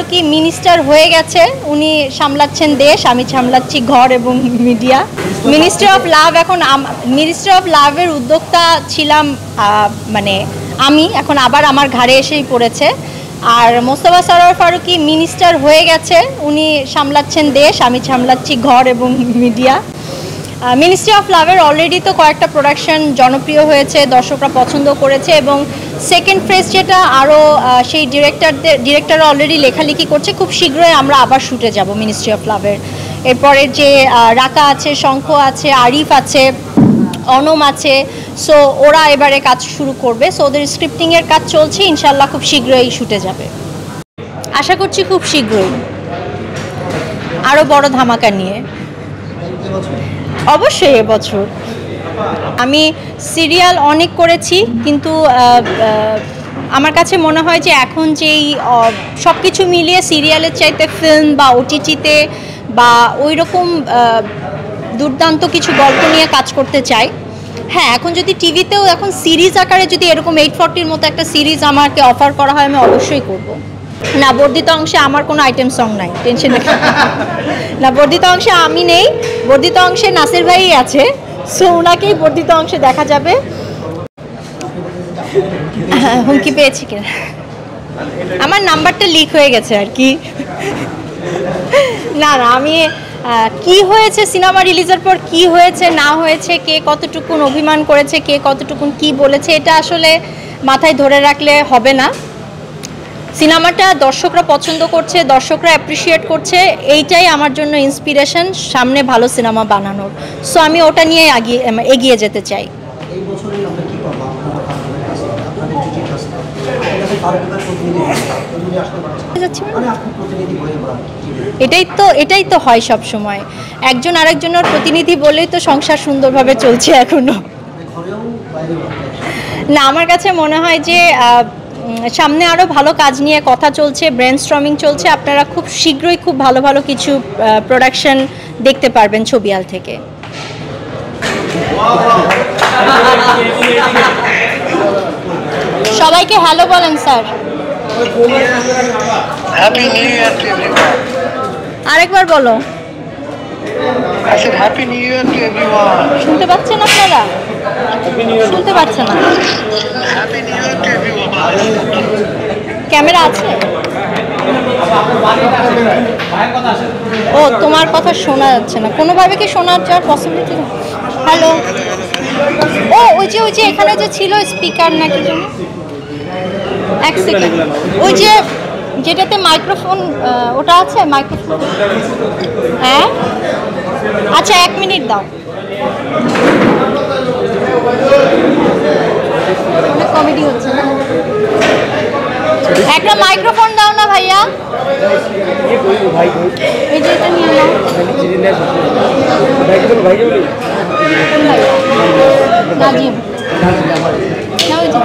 Farooki minister হয়ে গেছে, উনি সামলাচ্ছেন দেশ, আমি সামলাচ্ছি ঘর এবং মিডিয়া। মিনিস্ট্রি অফ লাভ এখন মিনিস্ট্রি অফ লাভের উদ্যোক্তা ছিলাম মানে আমি, এখন আবার আমার ঘাড়ে এসেই পড়েছে। আর মোস্তফা সরোয়ার ফারুকী মিনিস্টার হয়ে গেছে, উনি সামলাচ্ছেন দেশ, আমি সামলাচ্ছি ঘর এবং মিডিয়া। মিনিস্ট্রি অফ লাভের অলরেডি তো কয়েকটা প্রোডাকশন জনপ্রিয় হয়েছে, দর্শকরা পছন্দ করেছে, এবং সেকেন্ড ফেজ যেটা আরও সেই ডিরেক্টররা অলরেডি লেখালেখি করছে, খুব শীঘ্রই আমরা আবার শুটে যাব মিনিস্ট্রি অফ লাভের। এরপরে যে রাকা আছে, শঙ্খ আছে, আরিফ আছে, অনম আছে, সো ওরা এবারে কাজ শুরু করবে। সো ওদের স্ক্রিপ্টিংয়ের কাজ চলছে, ইনশাল্লাহ খুব শীঘ্রই শুটে যাবে, আশা করছি খুব শীঘ্রই আরও বড় ধামাকা নিয়ে। অবশ্যই এবছর আমি সিরিয়াল অনেক করেছি, কিন্তু আমার কাছে মনে হয় যে এখন যেই সব কিছু মিলিয়ে সিরিয়ালের চাইতে ফিল্ম বা ওটিটিতে বা ওই রকম দুর্দান্ত কিছু গল্প নিয়ে কাজ করতে চাই। হ্যাঁ, এখন যদি টিভিতেও এখন সিরিজ আকারে যদি এরকম 840-র মতো একটা সিরিজ আমাকে অফার করা হয়, আমি অবশ্যই করব। না, বর্ধিত অংশে আমার কোনো আইটেম সং নাই, টেনশন না। বর্ধিত অংশে আমি নেই, বর্ধিত অংশে নাসির ভাই আছে, সো ওনাকেই বর্ধিত অংশে দেখা যাবে। হুমকি পেয়েছি কিনা, আমার নাম্বারটা লিক হয়ে গেছে আর কি। না না, আমি কি হয়েছে সিনেমা রিলিজের পর, কি হয়েছে না হয়েছে, কে কতটুকুন অভিমান করেছে, কে কতটুকুন কি বলেছে, এটা আসলে মাথায় ধরে রাখলে হবে না। সিনেমাটা দর্শকরা পছন্দ করছে, দর্শকরা অ্যাপ্রিসিয়েট করছে, এইটাই আমার জন্য ইন্সপিরেশন সামনে ভালো সিনেমা বানানোর। সো আমি ওটা নিয়ে এগিয়ে যেতে চাই। এটাই তো হয় সব সময়, একজন আরেকজনের প্রতিনিধি বলেই তো সংসার সুন্দরভাবে চলছে এখনো। না, আমার কাছে মনে হয় যে সামনে আরও ভালো কাজ নিয়ে কথা চলছে, ব্রেনস্টর্মিং চলছে, আপনারা খুব শীঘ্রই খুব ভালো ভালো কিছু প্রোডাকশন দেখতে পারবেন ছবিয়াল থেকে। সবাইকে হ্যালো বলেন sir. Happy new year to everyone. আরেকবার বলো। I said happy new year to everyone. শুনতে পাচ্ছেন আপনারা? শুনতে পাচ্ছেন না? Happy new year to everyone. Camera আছে? ও, তোমার কথা শোনা যাচ্ছে না, কোনোভাবে কি শোনা যাওয়ার পসিবিলিটি? হ্যালো, ও ওই যে এখানে যে ছিল স্পিকার নাকি যেন, এক সেকেন্ড, ওই যে যেটাতে মাইক্রোফোন, ওটা আছে মাইক্রোফোন? হ্যাঁ, আচ্ছা 1 মিনিট দাও। অনেক কমেডি হচ্ছে না, একটা মাইক্রোফোন দাও না ভাইয়া, এই যে এটা নিয়ে নাও। নাজিম, না ওই যে